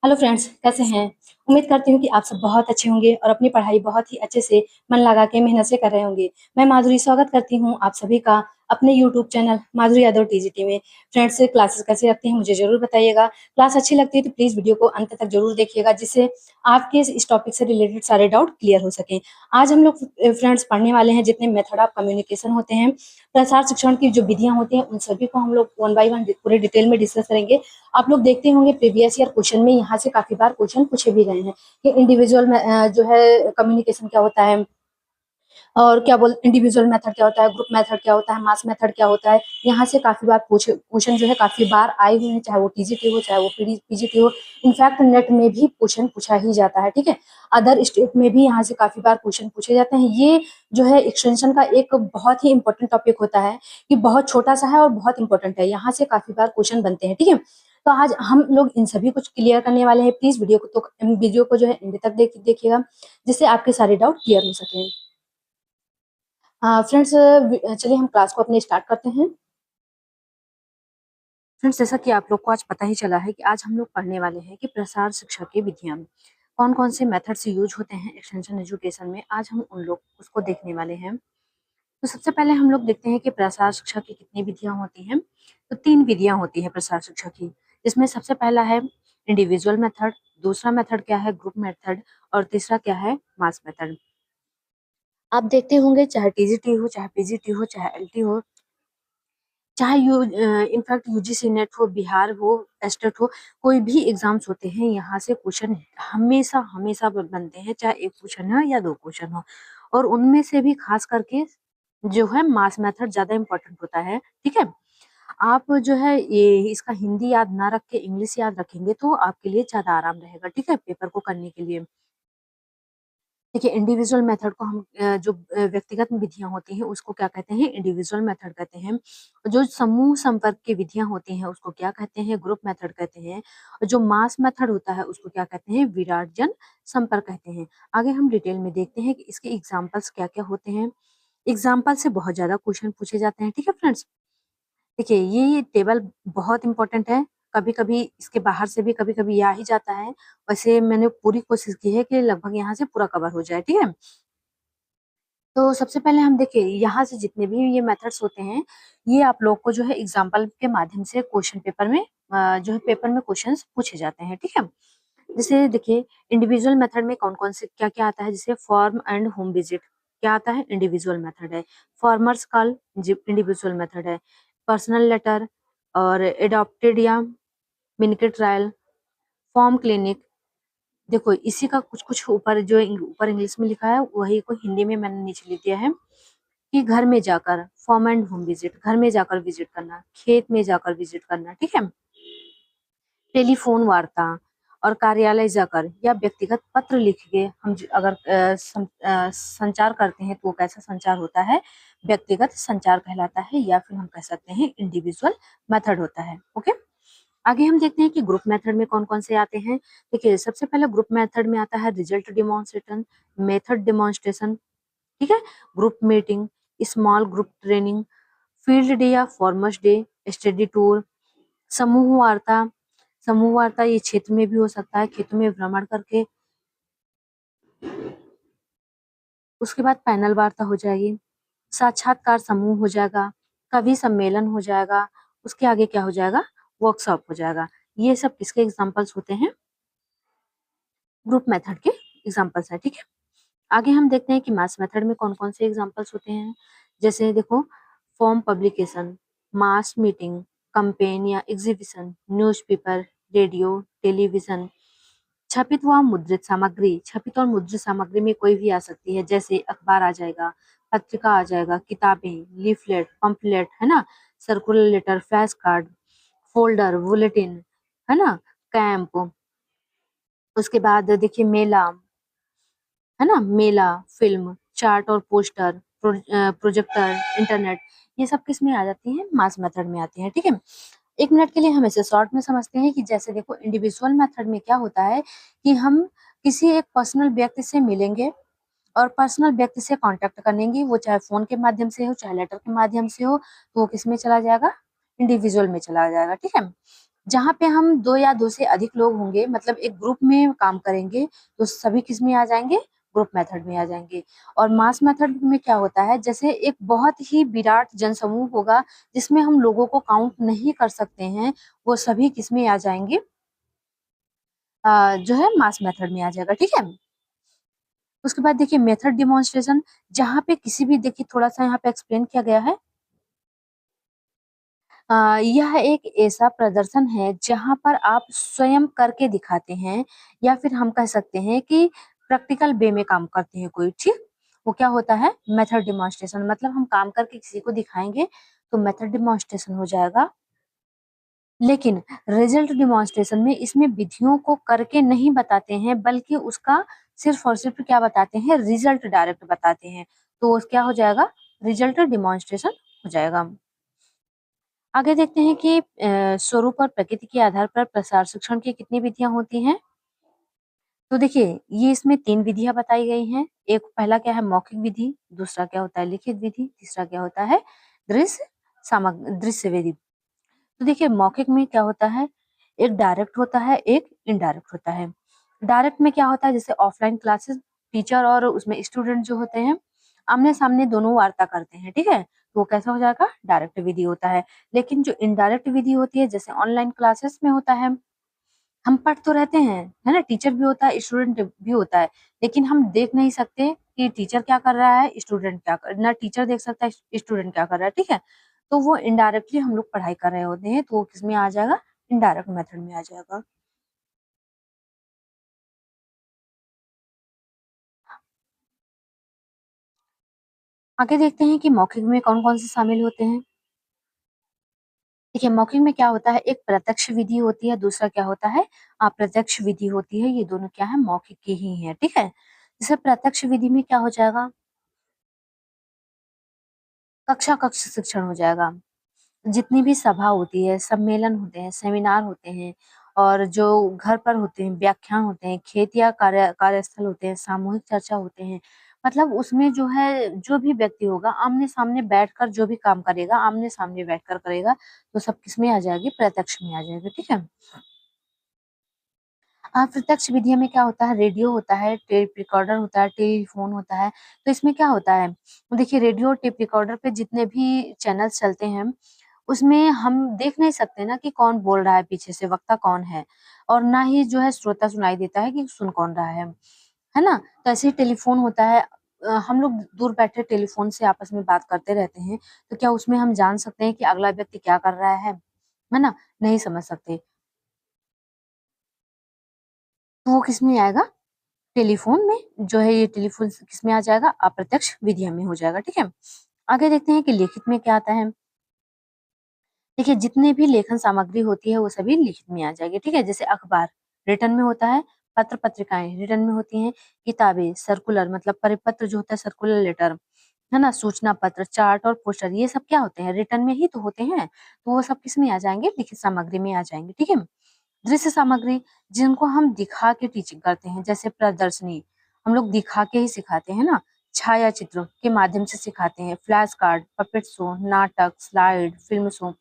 Hello friends, कैसे हैं? उम्मीद करती हूँ कि आप सब बहुत अच्छे होंगे और अपनी पढ़ाई बहुत ही अच्छे से मन लगा के मेहनत से कर रहे होंगे। मैं माधुरी स्वागत करती हूँ आप सभी का अपने YouTube channel Madhuri Yadav TGT में। फ्रेंड्स, क्लासेस कैसे लगती हैं मुझे ज़रूर बताइएगा। क्लास अच्छी लगती है तो प्लीज़ वीडियो को अंत तक ज़रूर देखिएगा, जिससे आपके इस टॉपिक से रिलेटेड सारे डाउट क्लियर हो सकें। आज हम लोग फ्रेंड्स पढ़ने वाले हैं जितने मेथड ऑफ कम्युनिकेशन होते हैं, प्रसार शिक्षण की जो विधियाँ होती हैं, उन सभी को हम लोग वन बाय वन पूरे डिटेल में डिस्कस करेंगे। आप लोग देखते होंगे प्रीवियस ईयर क्वेश्चन में यहाँ से काफी बार क्वेश्चन पूछे भी गए हैं कि इंडिविजुअल में जो है कम्युनिकेशन क्या होता है, और क्या बोल इंडिविजुअल मेथड क्या होता है, ग्रुप मेथड क्या होता है, मास मेथड क्या होता है। यहाँ से काफी बार पूछे क्वेश्चन जो है काफी बार आए हुए हैं, चाहे वो टीजीटी हो चाहे वो पीजीटी हो। इनफैक्ट नेट में भी क्वेश्चन पूछा ही जाता है। ठीक है, अदर स्टेट में भी यहाँ से काफी बार क्वेश्चन पूछे जाते हैं। ये जो है एक्सटेंशन का एक बहुत ही इंपॉर्टेंट टॉपिक होता है कि बहुत छोटा सा है और बहुत इंपॉर्टेंट है। यहाँ से काफी बार क्वेश्चन बनते हैं। ठीक है, तो आज हम लोग इन सभी कुछ क्लियर करने वाले हैं। प्लीज वीडियो को जो है एंड तक देखिएगा, जिससे आपके सारे डाउट क्लियर हो सके। फ्रेंड्स, चलिए हम क्लास को अपने स्टार्ट करते हैं। फ्रेंड्स, जैसा कि आप लोग को आज पता ही चला है कि आज हम लोग पढ़ने वाले हैं कि प्रसार शिक्षा की विधियां कौन कौन से मेथड से यूज होते हैं एक्सटेंशन एजुकेशन में। आज हम उन लोग उसको देखने वाले हैं। तो सबसे पहले हम लोग देखते हैं कि प्रसार शिक्षा की कितनी विधियां होती हैं। तो 3 विधियां होती हैं प्रसार शिक्षा की, जिसमें सबसे पहला है इंडिविजुअल मेथड, दूसरा मेथड क्या है ग्रुप मेथड, और तीसरा क्या है मास मेथड। आप देखते होंगे चाहे टीजीटी हो चाहे पीजीटी हो चाहे एलटी हो, चाहे इनफैक्ट यूजीसी नेट हो, बिहार हो, एस्टेट हो, कोई भी एग्जाम्स होते हैं, यहाँ से क्वेश्चन हमेशा हमेशा बनते हैं, चाहे एक क्वेश्चन हो या 2 क्वेश्चन हो। और उनमें से भी खास करके जो है मास मेथड ज्यादा इम्पोर्टेंट होता है। ठीक है, आप जो है ये इसका हिंदी याद ना रख के इंग्लिश याद रखेंगे तो आपके लिए ज्यादा आराम रहेगा। ठीक है, पेपर को करने के लिए। देखिए, इंडिविजुअल मेथड को हम जो व्यक्तिगत विधियां होती हैं उसको क्या कहते हैं, इंडिविजुअल मेथड कहते हैं। जो समूह संपर्क की विधियां होती हैं उसको क्या कहते हैं, ग्रुप मेथड कहते हैं। और जो मास मेथड होता है उसको क्या कहते हैं, विराट जन संपर्क कहते हैं। आगे हम डिटेल में देखते हैं कि इसके एग्जाम्पल्स क्या क्या होते हैं। एग्जाम्पल से बहुत ज्यादा क्वेश्चन पूछे जाते हैं। ठीक है फ्रेंड्स, देखिए ये टेबल बहुत इंपॉर्टेंट है। कभी कभी इसके बाहर से भी कभी कभी आ ही जाता है। वैसे मैंने पूरी कोशिश की है कि लगभग यहाँ से पूरा कवर हो जाए। ठीक है, तो सबसे पहले हम देखिए यहाँ से जितने भी ये मेथड्स होते हैं, ये आप लोग को जो है एग्जाम्पल के माध्यम से क्वेश्चन पेपर में जो है पेपर में क्वेश्चंस पूछे जाते हैं। ठीक है, जैसे देखिए इंडिविजुअल मेथड में कौन कौन से क्या क्या आता है, जैसे फॉर्म एंड होम विजिट क्या आता है, इंडिविजुअल मेथड है। फार्मर्स कॉल इंडिविजुअल मेथड है। पर्सनल लेटर और एडॉप्टेड या मिनिकेट ट्रायल, फॉर्म क्लिनिक। देखो इसी का कुछ कुछ ऊपर जो ऊपर इंग्लिश में लिखा है वही को हिंदी में मैंने नीचे लिख दिया है कि घर में जाकर, फॉर्म एंड होम विजिट, घर में जाकर विजिट करना, खेत में जाकर विजिट करना। ठीक है, टेलीफोन वार्ता और कार्यालय जाकर या व्यक्तिगत पत्र लिख के हम अगर संचार करते हैं तो वो कैसा संचार होता है, व्यक्तिगत संचार कहलाता है, या फिर हम कह सकते हैं इंडिविजुअल मेथड होता है। ओके, आगे हम देखते हैं कि ग्रुप मेथड में कौन कौन से आते हैं। देखिए सबसे पहले ग्रुप मेथड में आता है रिजल्ट डिमॉन्स्ट्रेशन, मेथड डिमॉन्स्ट्रेशन। ठीक है, group meeting, small group training, field day या फॉर्मर्स डे, स्टडी टूर, समूह वार्ता। समूह वार्ता ये क्षेत्र में भी हो सकता है, खेतों में भ्रमण करके। उसके बाद पैनल वार्ता हो जाएगी, साक्षात्कार समूह हो जाएगा, कवि सम्मेलन हो जाएगा, उसके आगे क्या हो जाएगा, वर्कशॉप हो जाएगा। ये सब किसके एग्जाम्पल्स होते हैं, ग्रुप मेथड के एग्जाम्पल्स है। ठीक है, आगे हम देखते हैं कि मास मेथड में कौन कौन से एग्जाम्पल्स होते हैं। जैसे देखो फॉर्म पब्लिकेशन, मास मीटिंग, कंपेन या एग्जीबिशन, न्यूज़पेपर, रेडियो, टेलीविजन। छपित व मुद्रित सामग्री, छपित और मुद्रित सामग्री में कोई भी आ सकती है, जैसे अखबार आ जाएगा, पत्रिका आ जाएगा, किताबें, लीफलेट, पंपलेट, है ना, circular letter, flash card, folder, bulletin, है ना, कैंप। उसके बाद देखिए मेला, है ना, मेला, फिल्म, चार्ट और पोस्टर, प्रोजेक्टर, इंटरनेट। ये सब किस में आ जाती है, मास मेथड में आती है। ठीक है, 1 मिनट के लिए हम इसे शॉर्ट में समझते हैं कि जैसे देखो इंडिविजुअल मेथड में क्या होता है कि हम किसी एक पर्सनल व्यक्ति से मिलेंगे और पर्सनल व्यक्ति से कांटेक्ट करेंगे, वो चाहे फोन के माध्यम से हो चाहे लेटर के माध्यम से हो, तो वो किस में चला जाएगा, इंडिविजुअल में चला जाएगा। ठीक है, जहाँ पे हम 2 या 2 से अधिक लोग होंगे, मतलब एक ग्रुप में काम करेंगे, तो सभी किस में आ जाएंगे? ग्रुप मेथड में आ जाएंगे। और मास मेथड में क्या होता है, जैसे एक बहुत ही विराट जनसमूह होगा जिसमें हम लोगों को काउंट नहीं कर सकते हैं, वो सभी किस में आ जाएंगे? जो है मास मेथड में आ जाएगा, ठीक है। उसके बाद देखिए मेथड डिमॉन्स्ट्रेशन, जहाँ पे किसी भी, देखिए थोड़ा सा यहाँ पे एक्सप्लेन किया गया है। यह एक ऐसा प्रदर्शन है जहाँ पर आप स्वयं करके दिखाते हैं, या फिर हम कह सकते हैं कि प्रैक्टिकल वे में काम करते हैं कोई, ठीक। वो क्या होता है? मेथड डिमॉन्स्ट्रेशन, मतलब हम काम करके किसी को दिखाएंगे तो मेथड डिमॉन्स्ट्रेशन हो जाएगा। लेकिन रिजल्ट डिमॉन्स्ट्रेशन में इसमें विधियों को करके नहीं बताते हैं, बल्कि उसका सिर्फ और सिर्फ क्या बताते हैं? रिजल्ट डायरेक्ट बताते हैं। तो क्या हो जाएगा? रिजल्ट डिमॉन्स्ट्रेशन हो जाएगा। आगे देखते हैं कि स्वरूप और प्रकृति के आधार पर प्रसार शिक्षण की कितनी विधियां होती हैं। तो देखिए ये इसमें 3 विधियां बताई गई हैं। एक पहला क्या है? मौखिक विधि, दूसरा क्या होता है? लिखित विधि, तीसरा क्या होता है? दृश्य विधि। तो देखिए मौखिक में क्या होता है? एक डायरेक्ट होता है, एक इनडायरेक्ट होता है। डायरेक्ट में क्या होता है? जैसे ऑफलाइन क्लासेस, टीचर और उसमें स्टूडेंट जो होते हैं, आमने सामने दोनों वार्ता करते हैं, ठीक है। तो वो कैसा हो जाएगा? डायरेक्ट विधि होता है। लेकिन जो इनडायरेक्ट विधि होती है, जैसे ऑनलाइन क्लासेस में होता है, हम पढ़ तो रहते हैं, है ना, टीचर भी होता है, स्टूडेंट भी होता है, लेकिन हम देख नहीं सकते कि टीचर क्या कर रहा है, स्टूडेंट क्या कर, ना टीचर देख सकता है स्टूडेंट क्या कर रहा है, ठीक है। तो वो इनडायरेक्टली हम लोग पढ़ाई कर रहे होते हैं, तो वो किसमें आ जाएगा? इनडायरेक्ट मेथड में आ जाएगा। आगे देखते हैं कि मौखिक में कौन कौन से शामिल होते हैं। देखिए मौखिक में क्या होता है? एक प्रत्यक्ष विधि होती है, दूसरा क्या होता है? अप्रत्यक्ष विधि होती है। ये दोनों क्या है? मौखिक की ही है, ठीक है। जैसे प्रत्यक्ष विधि में क्या हो जाएगा? कक्षा कक्ष शिक्षण हो जाएगा। जितनी भी सभा होती है, सम्मेलन होते हैं, सेमिनार होते हैं, और जो घर पर होते हैं, व्याख्यान होते हैं, खेत या कार्यस्थल होते हैं, सामूहिक चर्चा होते हैं, मतलब उसमें जो है, जो भी व्यक्ति होगा आमने सामने बैठकर जो भी काम करेगा, आमने सामने बैठकर करेगा, तो सब किसमें आ जाएगी? प्रत्यक्ष में आ जाएगी, ठीक है। अप्रत्यक्ष विधियों में क्या होता है? रेडियो होता है, टेप रिकॉर्डर होता है, टेलीफोन होता है। तो इसमें क्या होता है? देखिए रेडियो और टेप रिकॉर्डर पे जितने भी चैनल्स चलते हैं, उसमें हम देख नहीं सकते ना कि कौन बोल रहा है, पीछे से वक्ता कौन है, और ना ही जो है श्रोता सुनाई देता है कि सुन कौन रहा है ना? तो ऐसे ही टेलीफोन होता है। हम लोग दूर बैठे टेलीफोन से आपस में बात करते रहते हैं, तो क्या उसमें हम जान सकते हैं कि अगला व्यक्ति क्या कर रहा है ना? नहीं समझ सकते। तो वो किसमें आएगा? टेलीफोन में। जो है ये टेलीफोन किसमें आ जाएगा? अप्रत्यक्ष विधियों में हो जाएगा, ठीक है। आगे देखते हैं कि लिखित में क्या आता है। देखिए जितने भी लेखन सामग्री होती है वो सभी लिखित में आ जाएगी, ठीक है। जैसे अखबार रिटर्न में होता है, पत्र पत्रिकाएं रिटर्न में होती हैं, किताबें सर्कुलर, मतलब परिपत्र जो होता है, सर्कुलर लेटर, है ना, सूचना पत्र, चार्ट और पोस्टर, ये सब क्या होते हैं? रिटर्न में ही तो होते हैं। तो वो सब किस में आ जाएंगे? लिखित सामग्री में आ जाएंगे, ठीक है। दृश्य सामग्री, जिनको हम दिखा के टीचिंग करते हैं, जैसे प्रदर्शनी, हम लोग दिखा के ही सिखाते हैं ना, छाया चित्रों के माध्यम से सिखाते हैं, फ्लैश कार्ड, पपेट शो, नाटक, स्लाइड, फिल्म शो,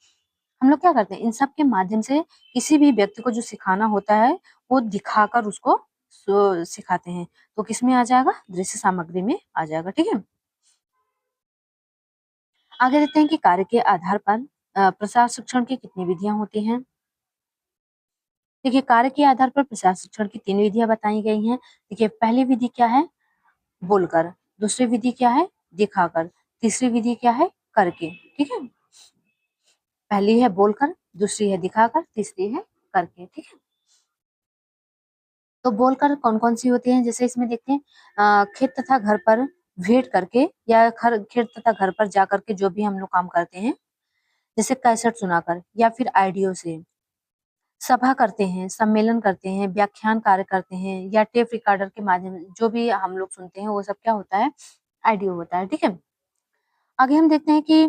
हम लोग क्या करते हैं? इन सब के माध्यम से किसी भी व्यक्ति को जो सिखाना होता है, वो दिखाकर उसको सिखाते हैं। तो किसमें आ जाएगा? दृश्य सामग्री में आ जाएगा, ठीक है। आगे देखते हैं कि कार्य के आधार पर प्रसार शिक्षण की कितनी विधियां होती हैं। देखिए कार्य के आधार पर प्रसार शिक्षण की 3 विधियां बताई गई हैं। देखिए पहली विधि क्या है? बोलकर, दूसरी विधि क्या है? दिखाकर, तीसरी विधि क्या है? करके, ठीक है। पहली है बोलकर, दूसरी है दिखाकर, तीसरी है करके, ठीक है। तो बोलकर कौन कौन सी होती हैं? जैसे इसमें देखते हैं खेत तथा घर पर भेंट करके, या खेत तथा घर पर जा करके जो भी हम लोग काम करते हैं, जैसे कैसेट सुनाकर, या फिर ऑडियो से सभा करते हैं, सम्मेलन करते हैं, व्याख्यान कार्य करते हैं, या टेप रिकॉर्डर के माध्यम से जो भी हम लोग सुनते हैं, वो सब क्या होता है? ऑडियो होता है, ठीक है। आगे हम देखते हैं कि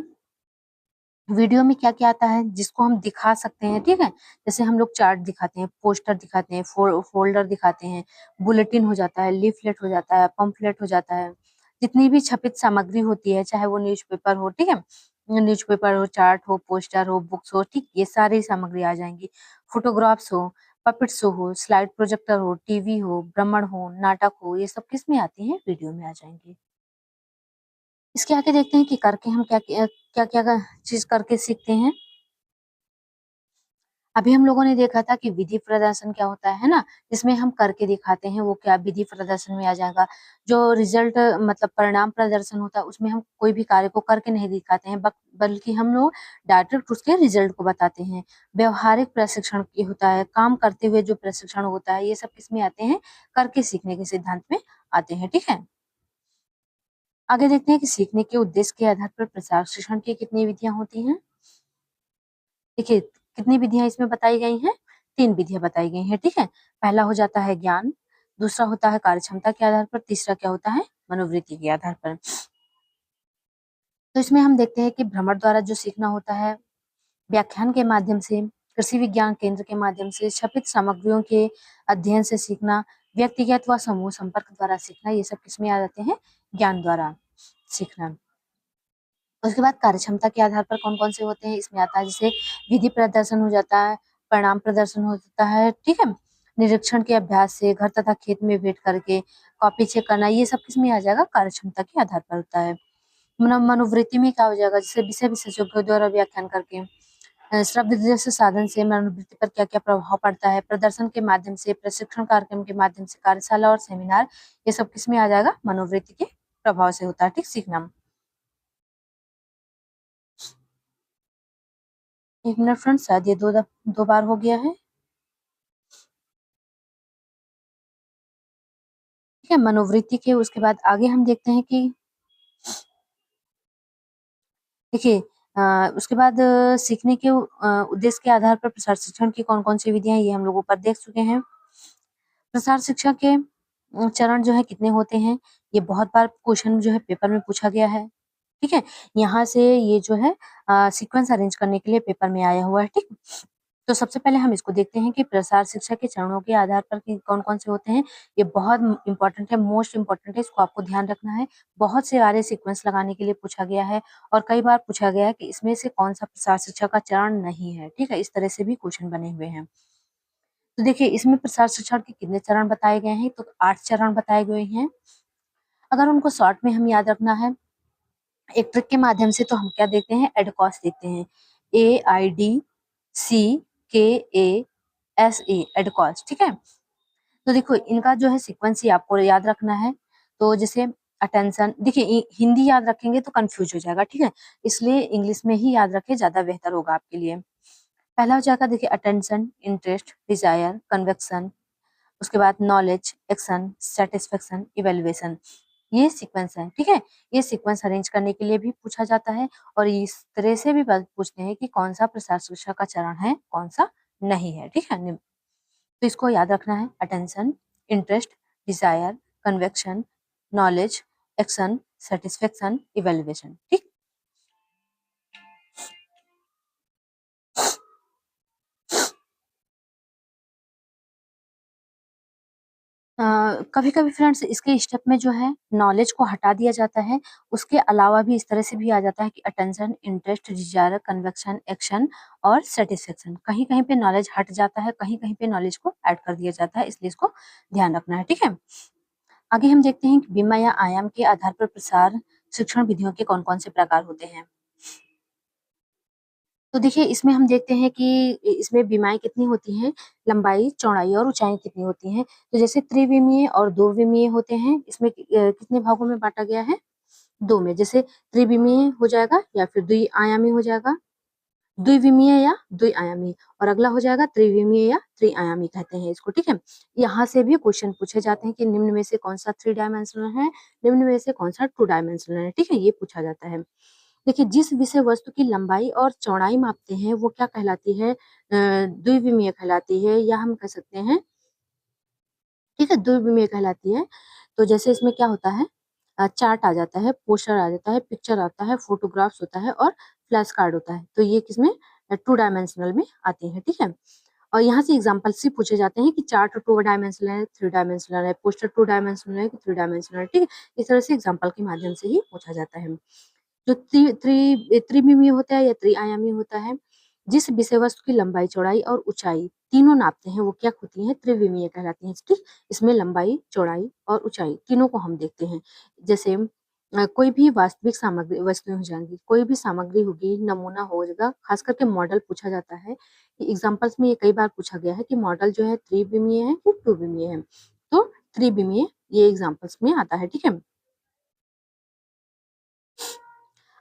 वीडियो में क्या-क्या आता है जिसको हम दिखा सकते हैं, ठीक है? जैसे हम लोग चार्ट दिखाते हैं, पोस्टर दिखाते हैं, फ़ोल्डर दिखाते हैं, बुलेटिन हो जाता है, लीफलेट हो जाता है, पंपलेट हो जाता है। जितनी भी छपित सामग्री होती है, चाहे वो न्यूज़पेपर हो, ठीक है? न्यूज़पेपर हो, चार्ट हो, पोस्टर हो, बुक्स हो, ठीक ये सारी सामग्री आ जाएंगी। फोटोग्राफ्स हो, पपेट शो हो, स्लाइड प्रोजेक्टर हो, टीवी हो, भ्रमण हो, नाटक हो, ये सब किस में आती हैं? वीडियो में आ जाएंगे। इसके आगे देखते हैं कि करके हम क्या क्या चीज करके सीखते हैं। अभी हम लोगों ने देखा था कि विधि प्रदर्शन क्या होता है ना, जिसमें हम करके दिखाते हैं, वो क्या विधि प्रदर्शन में आ जाएगा। जो रिजल्ट मतलब परिणाम प्रदर्शन होता है, उसमें हम कोई भी कार्य को करके नहीं दिखाते हैं, बल्कि हम लोग डायरेक्ट उसके रिजल्ट को बताते हैं। व्यवहारिक प्रशिक्षण की होता है, काम करते हुए जो प्रशिक्षण होता है, ये सब किसमें आते हैं? करके सीखने के सिद्धांत में आते हैं। ठीक है, आगे देखते हैं कि सीखने के उद्देश्य के आधार पर प्रसार शिक्षण की कितनी विधियां होती हैं। देखिए, कितनी विधियां इसमें बताई गई हैं? 3 विधियां बताई गई हैं, ठीक है। पहला हो जाता है ज्ञान, दूसरा होता है कार्यक्षमता के आधार पर, तीसरा क्या होता है? मनोवृत्ति के आधार पर। तो इसमें हम देखते हैं कि भ्रमण द्वारा जो सीखना होता है, व्याख्यान के माध्यम से, कृषि विज्ञान केंद्र के माध्यम से, छपित सामग्रियों के अध्ययन से सीखना, व्यक्तिगत व समूह संपर्क द्वारा सीखना, ये सब किसमें आ जाते हैं? ज्ञान द्वारा सीखना। उसके बाद कार्यक्षमता के आधार पर कौन कौन से होते हैं, इसमें आता है जैसे विधि प्रदर्शन हो जाता है, परिणाम प्रदर्शन हो जाता है, ठीक है। निरीक्षण के अभ्यास से, घर तथा खेत में बैठ करके कॉपी चेक करना, ये सब किसमें आ जाएगा? कार्यक्षमता के आधार पर होता है। मनोवृत्ति में क्या हो जाएगा? जैसे विषय विशेषज्ञों द्वारा व्याख्यान करके, शब्द जैसे साधन से मनोवृत्ति पर क्या क्या प्रभाव पड़ता है, प्रदर्शन के माध्यम से, प्रशिक्षण कार्यक्रम के माध्यम से, कार्यशाला और सेमिनार, ये सब किसमें आ जाएगा? मनोवृत्ति के प्रभाव से होता है, ठीक, सीखना। 1 मिनट फ्रेंड्स, शायद ये दो बार हो गया है। ठीक है, मनोवृत्ति के उसके बाद आगे हम देखते हैं कि देखिए, उसके बाद सीखने के उद्देश्य के आधार पर प्रसार शिक्षण की कौन कौन सी विधियां, ये हम लोग ऊपर देख चुके हैं। प्रसार शिक्षा के चरण जो है कितने होते हैं, ये बहुत बार क्वेश्चन जो है पेपर में पूछा गया है। ठीक है, यहाँ से ये जो है सीक्वेंस अरेंज करने के लिए पेपर में आया हुआ है। ठीक, तो सबसे पहले हम इसको देखते हैं कि प्रसार शिक्षा के चरणों के आधार पर कि कौन-कौन से होते हैं। ये बहुत इम्पोर्टेंट है, मोस्ट इम्पोर्टेंट है, इसको आपको ध्यान रखना है। बहुत से बारे सीक्वेंस लगाने के लिए पूछा गया है और कई बार पूछा गया है कि इसमें से कौन-सा प्रसार शिक्षा का चरण नहीं है, ठीक है? इस तरह से भी क्वेश्चन बने हुए हैं। तो देखिए, इसमें प्रसार शिक्षा के कितने चरण बताए गए हैं, तो 8 चरण बताए गए हैं। अगर उनको शॉर्ट में हम याद रखना है, एक ट्रिक के माध्यम से, तो हम क्या देखते हैं? एडकॉस देखते हैं। AIDCKASE, एडकॉस, ठीक है? तो देखो, इनका जो है सीक्वेंस ही आपको याद रखना है। तो जैसे अटेंशन, देखिए हिंदी याद रखेंगे तो कंफ्यूज हो जाएगा, ठीक है? इसलिए इंग्लिश में ही याद रखें, ज्यादा बेहतर होगा आपके लिए। पहला हो जाएगा, देखिए, अटेंशन, इंटरेस्ट, डिजायर, कन्वेक्शन, उसके बाद नॉलेज, एक्शन, सेटिस्फेक्शन, इवेल्युएशन, ये सीक्वेंस है, ठीक है? ये सीक्वेंस अरेंज करने के लिए भी पूछा जाता है और इस तरह से भी पूछते हैं कि कौन सा प्रसार शिक्षा का चरण है, कौन सा नहीं है, ठीक है? तो इसको याद रखना है। Attention, interest, desire, conviction, knowledge, action, satisfaction, evaluation, ठीक। कभी कभी फ्रेंड्स इसके स्टेप में जो है नॉलेज को हटा दिया जाता है, उसके अलावा भी इस तरह से भी आ जाता है कि attention, interest, desire, conviction, action और सेटिस्फेक्शन, कहीं कहीं पे नॉलेज हट जाता है, कहीं कहीं पे नॉलेज को ऐड कर दिया जाता है, इसलिए इसको ध्यान रखना है, ठीक है। आगे हम देखते हैं कि बीमा या आयाम के आधार पर प्रसार शिक्षण विधियों के कौन कौन से प्रकार होते हैं। तो देखिए, इसमें हम देखते हैं कि इसमें बीमाएँ कितनी होती हैं, लंबाई, चौड़ाई और ऊँचाई कितनी होती हैं। तो जैसे त्रिविमीय और 2 विमीय होते हैं, इसमें कितने भागों में बाँटा गया है? 2 में। जैसे त्रिविमीय हो जाएगा या फिर द्विआयामी हो जाएगा, द्विविमीय या द्विआयामी, और अगला हो जाएगा त्रिविमीय या त्रिआयामी कहते हैं इसको, ठीक है? यहाँ से भी क्वेश्चन पूछे जाते हैं कि निम्न में से कौन-सा 3 डायमेंशनल है, निम्न में से कौन-सा 2 डायमेंशनल है, ठीक है? ये पूछा जाता है। देखिए, जिस विषय वस्तु की लंबाई और चौड़ाई मापते हैं, वो क्या कहलाती है? द्विविमीय कहलाती है, या हम कह सकते हैं, ठीक है, द्विविमीय कहलाती है। तो जैसे इसमें क्या होता है, चार्ट आ जाता है, पोस्टर आ जाता है, पिक्चर आता है, फोटोग्राफ्स होता है और फ्लैश कार्ड होता है। तो ये किसमें? 2 डायमेंशनल में आती है, ठीक है? और यहाँ से एग्जाम्पल्स भी पूछे जाते हैं कि चार्ट 2 डायमेंशनल है, 3 डायमेंशनल है, पोस्टर 2 डायमेंशनल है कि 3 डायमेंशनल है, ठीक है? इस तरह से एग्जाम्पल के माध्यम से ही पूछा जाता है। जो त्रिविमीय होता है या त्रिआयामी होता है, जिस विषय वस्तु की लंबाई, चौड़ाई और ऊंचाई तीनों नापते हैं, वो क्या होती हैं? त्रिविमीय कहलाती हैं। ठीक, इसमें लंबाई, चौड़ाई और ऊंचाई तीनों को हम देखते हैं। जैसे कोई भी वास्तविक सामग्री वस्तुएं हो जाएंगी, कोई भी सामग्री होगी, नमूना होगा, खास करके मॉडल पूछा जाता है। एग्जाम्पल्स में ये कई बार पूछा गया है कि मॉडल जो है त्रिविमीय है कि टू विमीय है, तो त्रिविमीय ये एग्जाम्पल्स में आता है। ठीक है,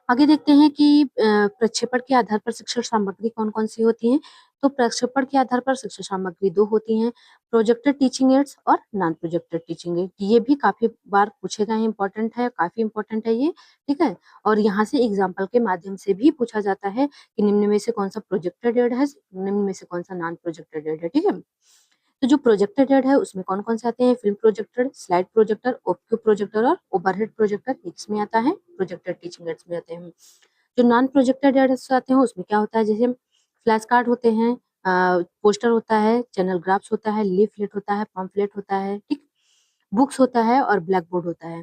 आगे देखते हैं कि प्रक्षेपण के आधार पर शिक्षण सामग्री कौन-कौन सी होती हैं। तो प्रक्षेपण के आधार पर शिक्षण सामग्री 2 होती हैं, प्रोजेक्टेड टीचिंग एड्स और नॉन प्रोजेक्टेड टीचिंग एड। ये भी काफ़ी बार पूछे गए हैं, इम्पोर्टेंट है, काफ़ी इम्पोर्टेंट है ये, ठीक है? और यहाँ से एग्ज़ाम्पल के माध्यम से भी पूछा जाता है कि निम्न में से कौन-सा प्रोजेक्टेड एड है, निम्न में से कौन-सा नॉन प्रोजेक्टेड एड है, ठीक है? तो जो प्रोजेक्टेड ऐड है उसमें कौन-कौन से आते हैं? Film projector, slide projector, opaque projector और ओवरहेड प्रोजेक्टर, ये किसमें आता है? प्रोजेक्टेड टीचिंग एड्स में आते हैं। जो नॉन प्रोजेक्टेड एड्स आते हैं उसमें क्या होता है? जैसे फ्लैश कार्ड होते हैं, पोस्टर होता है, चैनल ग्राफ्स होता है, लीफलेट होता है, पम्फलेट होता है, ठीक? बुक्स होता है और ब्लैक बोर्ड होता है।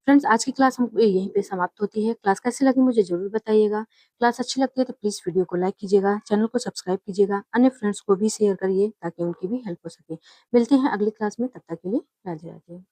फ्रेंड्स, आज की क्लास हम यहीं पे समाप्त होती है। क्लास कैसी लगी मुझे ज़रूर बताइएगा। क्लास अच्छी लगती है तो प्लीज़ वीडियो को लाइक कीजिएगा, चैनल को सब्सक्राइब कीजिएगा, अन्य फ्रेंड्स को भी शेयर करिए ताकि उनकी भी हेल्प हो सके। मिलते हैं अगली क्लास में, तब तक के लिए राधे राधे।